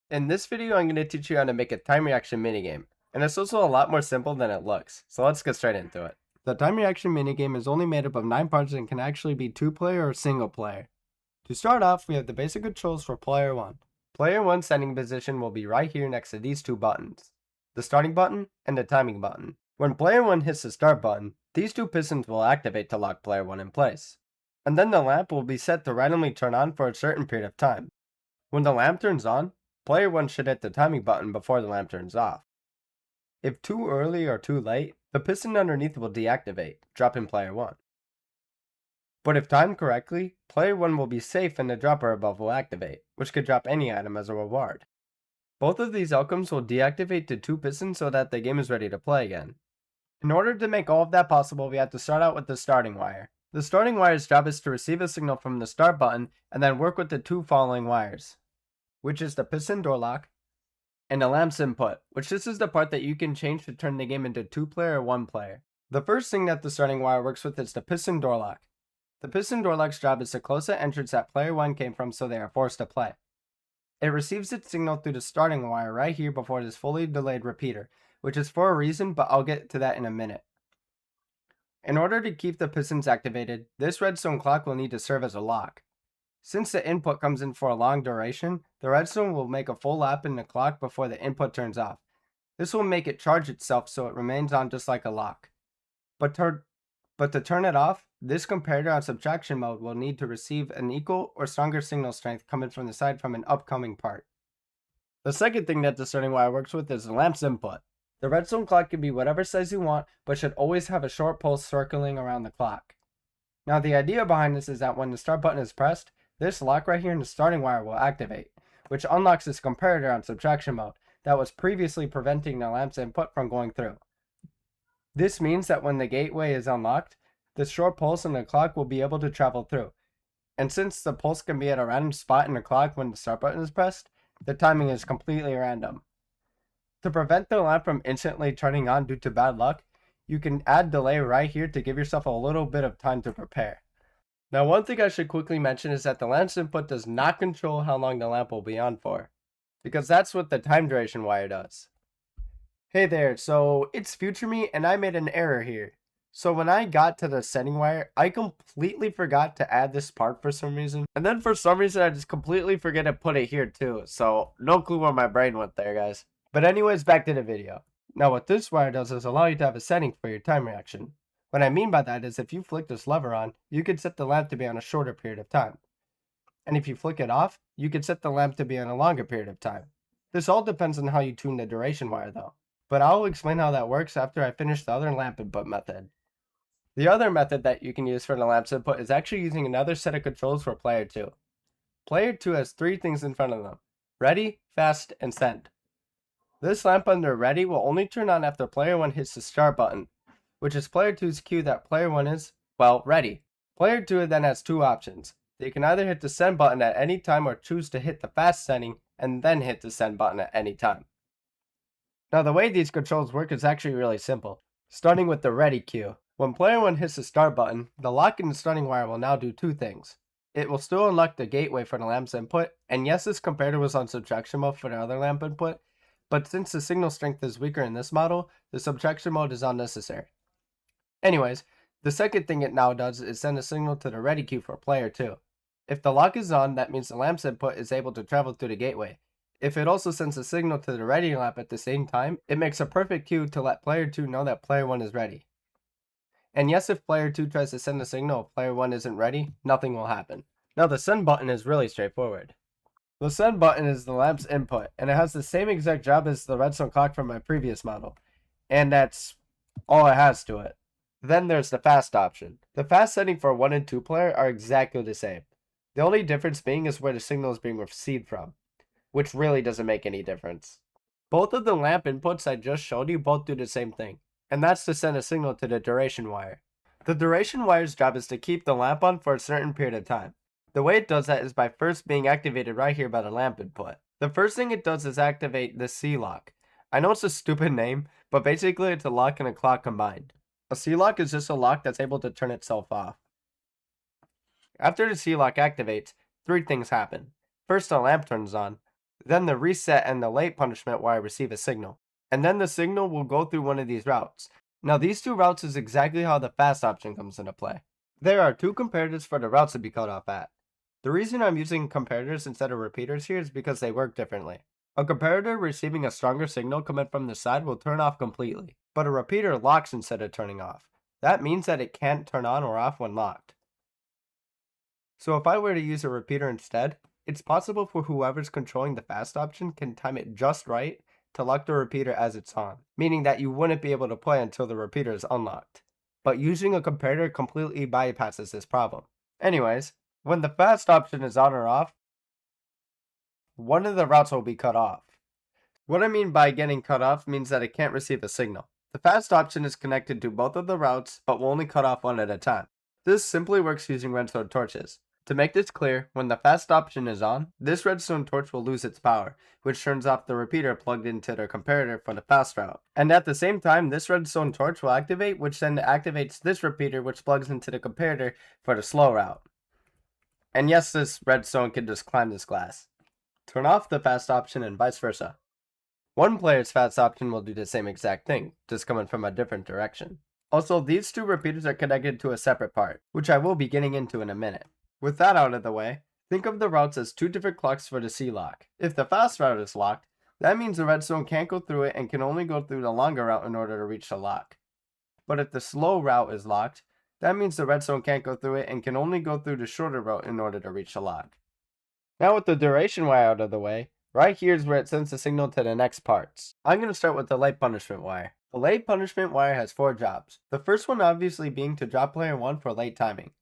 In this video, I'm going to teach you how to make a time reaction minigame, and it's also a lot more simple than it looks, so let's get straight into it. The time reaction minigame is only made up of 9 parts and can actually be 2-player or single player. To start off, we have the basic controls for player 1. Player 1's standing position will be right here next to these two buttons, the starting button and the timing button. When player 1 hits the start button, these two pistons will activate to lock player 1 in place, and then the lamp will be set to randomly turn on for a certain period of time. When the lamp turns on, player 1 should hit the timing button before the lamp turns off. If too early or too late, the piston underneath will deactivate, dropping player 1. But if timed correctly, player 1 will be safe and the dropper above will activate, which could drop any item as a reward. Both of these outcomes will deactivate to 2 pistons so that the game is ready to play again. In order to make all of that possible, we have to start out with the starting wire. The starting wire's job is to receive a signal from the start button and then work with the 2 following wires, which is the piston door lock, and the lamp's input, which this is the part that you can change to turn the game into 2-player or 1-player. The first thing that the starting wire works with is the piston door lock. The piston door lock's job is to close the entrance that player 1 came from so they are forced to play. It receives its signal through the starting wire right here before this fully delayed repeater, which is for a reason, but I'll get to that in a minute. In order to keep the pistons activated, this redstone clock will need to serve as a lock. Since the input comes in for a long duration, the redstone will make a full lap in the clock before the input turns off. This will make it charge itself so it remains on just like a lock. But to turn it off, this comparator on subtraction mode will need to receive an equal or stronger signal strength coming from the side from an upcoming part. The second thing that the starting wire works with is the lamp's input. The redstone clock can be whatever size you want, but should always have a short pulse circling around the clock. Now the idea behind this is that when the start button is pressed, this lock right here in the starting wire will activate, which unlocks this comparator on subtraction mode that was previously preventing the lamp's input from going through. This means that when the gateway is unlocked, the short pulse in the clock will be able to travel through. And since the pulse can be at a random spot in the clock when the start button is pressed, the timing is completely random. To prevent the lamp from instantly turning on due to bad luck, you can add delay right here to give yourself a little bit of time to prepare. Now, one thing I should quickly mention is that the lamp's input does not control how long the lamp will be on for, because that's what the time duration wire does. Hey there, so it's future me and I made an error here. So when I got to the setting wire, I completely forgot to add this part for some reason. And then for some reason I just completely forget to put it here too, so no clue where my brain went there, guys. But anyways, back to the video. Now what this wire does is allow you to have a setting for your time reaction. What I mean by that is if you flick this lever on, you can set the lamp to be on a shorter period of time. And if you flick it off, you can set the lamp to be on a longer period of time. This all depends on how you tune the duration wire though. But I'll explain how that works after I finish the other lamp input method. The other method that you can use for the lamp's input is actually using another set of controls for player 2. Player 2 has 3 things in front of them: ready, fast, and send. This lamp under ready will only turn on after player 1 hits the start button, which is player 2's cue that player 1 is, well, ready. Player 2 then has 2 options. They can either hit the send button at any time or choose to hit the fast setting and then hit the send button at any time. Now the way these controls work is actually really simple, starting with the ready cue. When player 1 hits the start button, the lock in the starting wire will now do 2 things. It will still unlock the gateway for the lamp's input, and yes, this comparator was on subtraction mode for the other lamp input, but since the signal strength is weaker in this model, the subtraction mode is unnecessary. Anyways, the second thing it now does is send a signal to the ready queue for player 2. If the lock is on, that means the lamp's input is able to travel through the gateway. If it also sends a signal to the ready lamp at the same time, it makes a perfect cue to let player 2 know that player 1 is ready. And yes, if player 2 tries to send a signal if player 1 isn't ready, nothing will happen. Now the send button is really straightforward. The send button is the lamp's input, and it has the same exact job as the redstone clock from my previous model. And that's all it has to it. Then there's the fast option. The fast setting for 1 and 2 player are exactly the same. The only difference being is where the signal is being received from, which really doesn't make any difference. Both of the lamp inputs I just showed you both do the same thing, and that's to send a signal to the duration wire. The duration wire's job is to keep the lamp on for a certain period of time. The way it does that is by first being activated right here by the lamp input. The first thing it does is activate the C-lock. I know it's a stupid name, but basically it's a lock and a clock combined. A C-lock is just a lock that's able to turn itself off. After the C-lock activates, 3 things happen. First, the lamp turns on. Then the reset and the late punishment wire receive a signal, and then the signal will go through one of these routes. Now these two routes is exactly how the fast option comes into play. There are two comparators for the routes to be cut off at. The reason I'm using comparators instead of repeaters here is because they work differently. A comparator receiving a stronger signal coming from the side will turn off completely, but a repeater locks instead of turning off. That means that it can't turn on or off when locked. So if I were to use a repeater instead, it's possible for whoever's controlling the fast option can time it just right to lock the repeater as it's on, meaning that you wouldn't be able to play until the repeater is unlocked. But using a comparator completely bypasses this problem. Anyways, when the fast option is on or off, one of the routes will be cut off. What I mean by getting cut off means that it can't receive a signal. The fast option is connected to both of the routes, but will only cut off one at a time. This simply works using redstone torches. To make this clear, when the fast option is on, this redstone torch will lose its power, which turns off the repeater plugged into the comparator for the fast route. And at the same time, this redstone torch will activate, which then activates this repeater, which plugs into the comparator for the slow route. And yes, this redstone can just climb this glass. Turn off the fast option and vice versa. One player's fast option will do the same exact thing, just coming from a different direction. Also, these two repeaters are connected to a separate part, which I will be getting into in a minute. With that out of the way, think of the routes as two different clocks for the C-lock. If the fast route is locked, that means the redstone can't go through it and can only go through the longer route in order to reach the lock. But if the slow route is locked, that means the redstone can't go through it and can only go through the shorter route in order to reach the lock. Now with the duration wire out of the way, right here is where it sends the signal to the next parts. I'm going to start with the late punishment wire. The late punishment wire has 4 jobs. The first one obviously being to drop player 1 for late timing.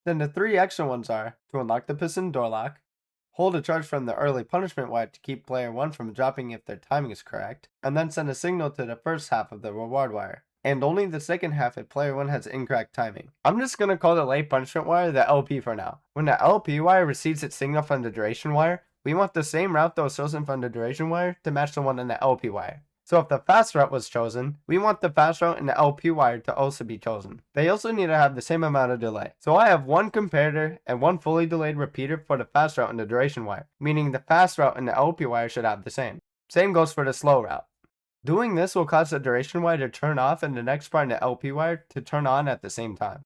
Then the 3 extra ones are to unlock the piston door lock, hold a charge from the early punishment wire to keep player 1 from dropping if their timing is correct, and then send a signal to the first half of the reward wire, and only the second half if player 1 has incorrect timing. I'm just going to call the late punishment wire the LP for now. When the LP wire receives its signal from the duration wire, we want the same route that was chosen from the duration wire to match the one in the LP wire. So if the fast route was chosen, we want the fast route in the LP wire to also be chosen. They also need to have the same amount of delay. So I have one comparator and one fully delayed repeater for the fast route in the duration wire, meaning the fast route in the LP wire should have the same. Same goes for the slow route. Doing this will cause the duration wire to turn off and the next part in the LP wire to turn on at the same time,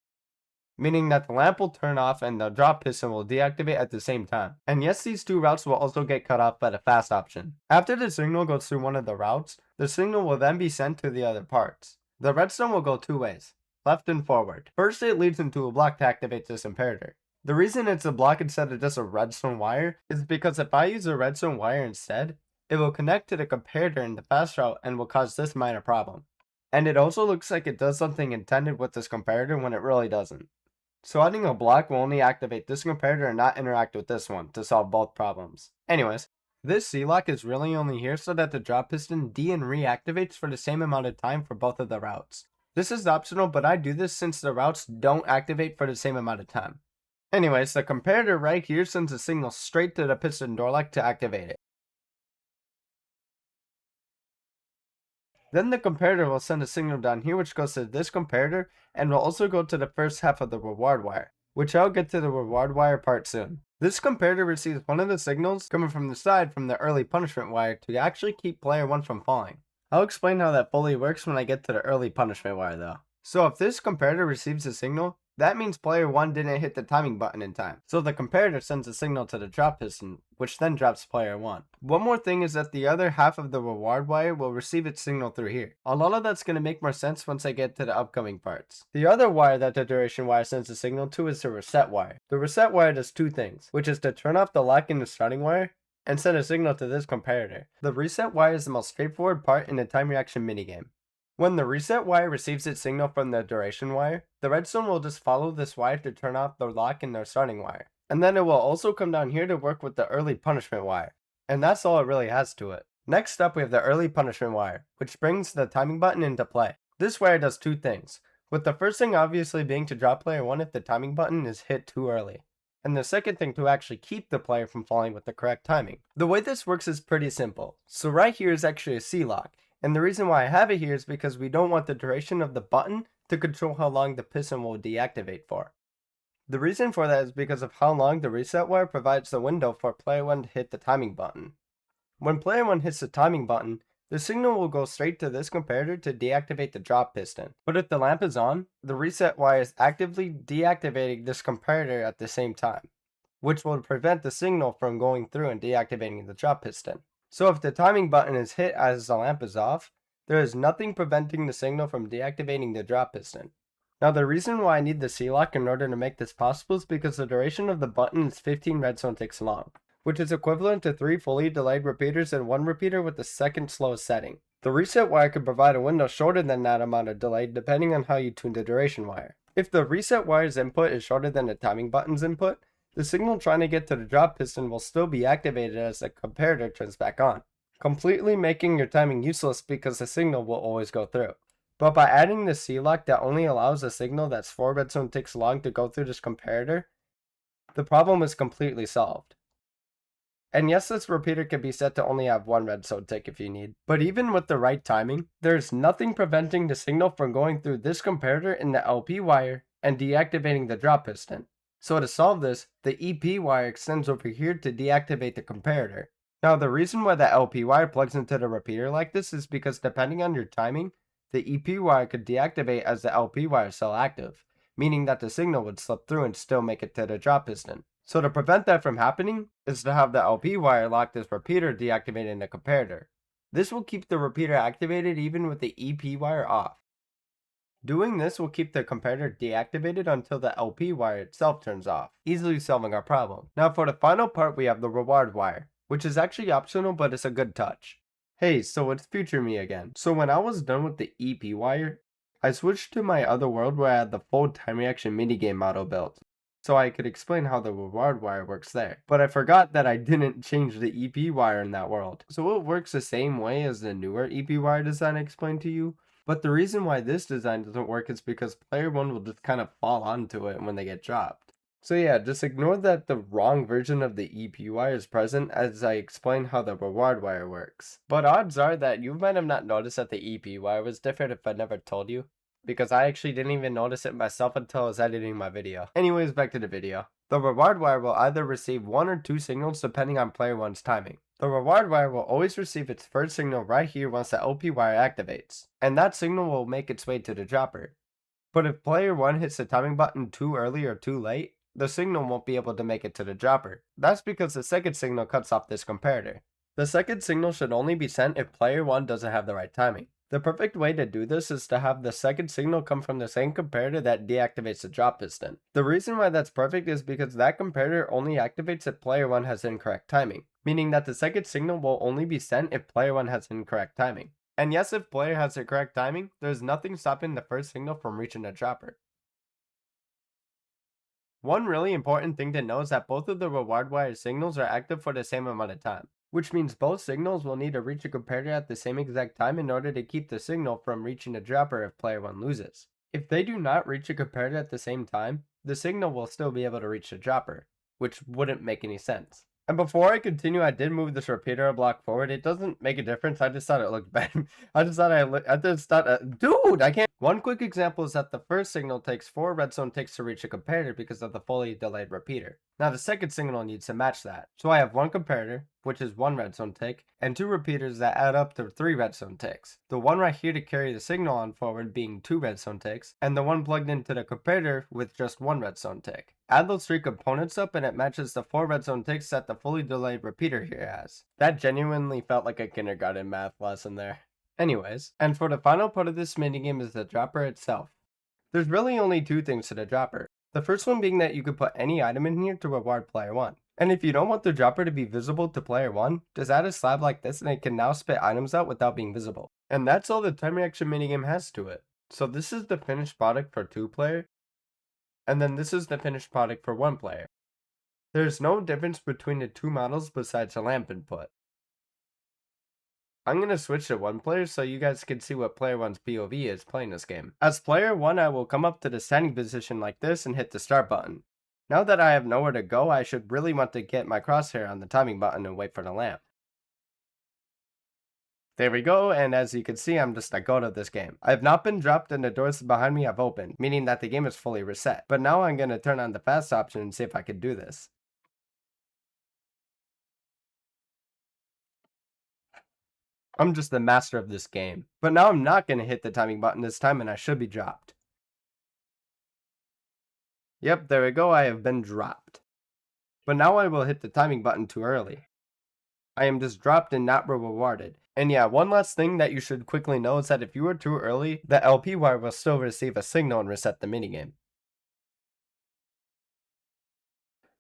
meaning that the lamp will turn off and the drop piston will deactivate at the same time. And yes, these two routes will also get cut off by the fast option. After the signal goes through one of the routes, the signal will then be sent to the other parts. The redstone will go 2 ways, left and forward. First, it leads into a block to activate this imperator. The reason it's a block instead of just a redstone wire is because if I use a redstone wire instead, it will connect to the comparator in the fast route and will cause this minor problem. And it also looks like it does something intended with this comparator when it really doesn't. So adding a block will only activate this comparator and not interact with this one to solve both problems. Anyways, this C-lock is really only here so that the drop piston de- and reactivates for the same amount of time for both of the routes. This is optional, but I do this since the routes don't activate for the same amount of time. Anyways, the comparator right here sends a signal straight to the piston door lock to activate it. Then the comparator will send a signal down here which goes to this comparator and will also go to the first half of the reward wire, which I'll get to the reward wire part soon. This comparator receives one of the signals coming from the side from the early punishment wire to actually keep player 1 from falling. I'll explain how that fully works when I get to the early punishment wire though. So if this comparator receives a signal, that means player 1 didn't hit the timing button in time. So the comparator sends a signal to the drop piston, which then drops player 1. One more thing is that the other half of the reward wire will receive its signal through here. A lot of that's going to make more sense once I get to the upcoming parts. The other wire that the duration wire sends a signal to is the reset wire. The reset wire does 2 things, which is to turn off the lock in the starting wire and send a signal to this comparator. The reset wire is the most straightforward part in the time reaction minigame. When the reset wire receives its signal from the duration wire, the redstone will just follow this wire to turn off the lock in their starting wire. And then it will also come down here to work with the early punishment wire. And that's all it really has to it. Next up we have the early punishment wire, which brings the timing button into play. This wire does 2 things, with the first thing obviously being to drop player 1 if the timing button is hit too early, and the second thing to actually keep the player from falling with the correct timing. The way this works is pretty simple. So right here is actually a C-lock. And the reason why I have it here is because we don't want the duration of the button to control how long the piston will deactivate for. The reason for that is because of how long the reset wire provides the window for player 1 to hit the timing button. When player 1 hits the timing button, the signal will go straight to this comparator to deactivate the drop piston. But if the lamp is on, the reset wire is actively deactivating this comparator at the same time, which will prevent the signal from going through and deactivating the drop piston. So if the timing button is hit as the lamp is off, there is nothing preventing the signal from deactivating the drop piston. Now the reason why I need the C-lock in order to make this possible is because the duration of the button is 15 redstone ticks long, which is equivalent to 3 fully delayed repeaters and 1 repeater with the second slowest setting. The reset wire can provide a window shorter than that amount of delay depending on how you tune the duration wire. If the reset wire's input is shorter than the timing button's input, the signal trying to get to the drop piston will still be activated as the comparator turns back on, completely making your timing useless because the signal will always go through. But by adding the C-lock that only allows a signal that's 4 redstone ticks long to go through this comparator, the problem is completely solved. And yes, this repeater can be set to only have 1 redstone tick if you need. But even with the right timing, there's nothing preventing the signal from going through this comparator in the LP wire and deactivating the drop piston. So to solve this, the EP wire extends over here to deactivate the comparator. Now the reason why the LP wire plugs into the repeater like this is because depending on your timing, the EP wire could deactivate as the LP wire is still active, meaning that the signal would slip through and still make it to the drop piston. So to prevent that from happening is to have the LP wire lock this repeater deactivating the comparator. This will keep the repeater activated even with the EP wire off. Doing this will keep the comparator deactivated until the LP wire itself turns off, easily solving our problem. Now for the final part we have the reward wire, which is actually optional but it's a good touch. Hey, so it's future me again. So when I was done with the EP wire, I switched to my other world where I had the full time reaction minigame model built, so I could explain how the reward wire works there. But I forgot that I didn't change the EP wire in that world. So it works the same way as the newer EP wire design I explained to you. But the reason why this design doesn't work is because player 1 will just kind of fall onto it when they get dropped. So yeah, just ignore that the wrong version of the EP wire is present as I explain how the reward wire works. But odds are that you might have not noticed that the EP wire was different if I never told you, because I actually didn't even notice it myself until I was editing my video. Anyways, back to the video. The reward wire will either receive 1 or 2 signals depending on player 1's timing. The reward wire will always receive its first signal right here once the LP wire activates, and that signal will make its way to the dropper. But if player 1 hits the timing button too early or too late, the signal won't be able to make it to the dropper. That's because the second signal cuts off this comparator. The second signal should only be sent if player 1 doesn't have the right timing. The perfect way to do this is to have the second signal come from the same comparator that deactivates the drop piston. The reason why that's perfect is because that comparator only activates if player 1 has incorrect timing, meaning that the second signal will only be sent if player 1 has incorrect timing. And yes, if player has the correct timing, there's nothing stopping the first signal from reaching the dropper. One really important thing to know is that both of the reward wire signals are active for the same amount of time, which means both signals will need to reach a comparator at the same exact time in order to keep the signal from reaching the dropper if player 1 loses. If they do not reach a comparator at the same time, the signal will still be able to reach the dropper, which wouldn't make any sense. And before I continue, I did move this repeater a block forward. It doesn't make a difference. I just thought it looked bad. Dude, I can't. One quick example is that the first signal takes 4 redstone ticks to reach a comparator because of the fully delayed repeater. Now the second signal needs to match that. So I have 1 comparator, which is 1 redstone tick, and 2 repeaters that add up to 3 redstone ticks. The one right here to carry the signal on forward being 2 redstone ticks, and the one plugged into the comparator with just 1 redstone tick. Add those 3 components up and it matches the 4 redstone ticks that the fully delayed repeater here has. That genuinely felt like a kindergarten math lesson there. Anyways, and for the final part of this minigame is the dropper itself. There's really only 2 things to the dropper. The first one being that you could put any item in here to reward player 1. And if you don't want the dropper to be visible to player 1, just add a slab like this and it can now spit items out without being visible. And that's all the time reaction minigame has to it. So this is the finished product for 2 player, and then this is the finished product for 1 player. There's no difference between the 2 models besides the lamp input. I'm going to switch to 1 player so you guys can see what player 1's POV is playing this game. As player 1, I will come up to the standing position like this and hit the start button. Now that I have nowhere to go, I should really want to get my crosshair on the timing button and wait for the lamp. There we go, and as you can see, I'm just a goat of this game. I have not been dropped and the doors behind me have opened, meaning that the game is fully reset. But now I'm going to turn on the fast option and see if I can do this. I'm just the master of this game. But now I'm not going to hit the timing button this time and I should be dropped. Yep, there we go, I have been dropped. But now I will hit the timing button too early. I am just dropped and not rewarded. And yeah, one last thing that you should quickly know is that if you are too early, the LP wire will still receive a signal and reset the minigame.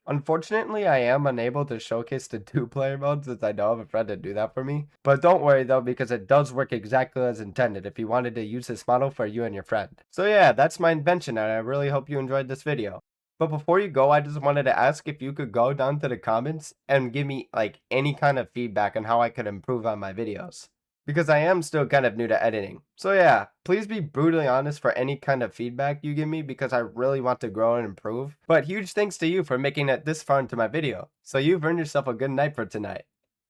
Unfortunately, I am unable to showcase the 2-player mode since I don't have a friend to do that for me. But don't worry though, because it does work exactly as intended if you wanted to use this model for you and your friend. So yeah, that's my invention and I really hope you enjoyed this video. But before you go, I just wanted to ask if you could go down to the comments and give me like any kind of feedback on how I could improve on my videos. Because I am still kind of new to editing. So yeah, please be brutally honest for any kind of feedback you give me because I really want to grow and improve. But huge thanks to you for making it this far into my video. So you've earned yourself a good night for tonight.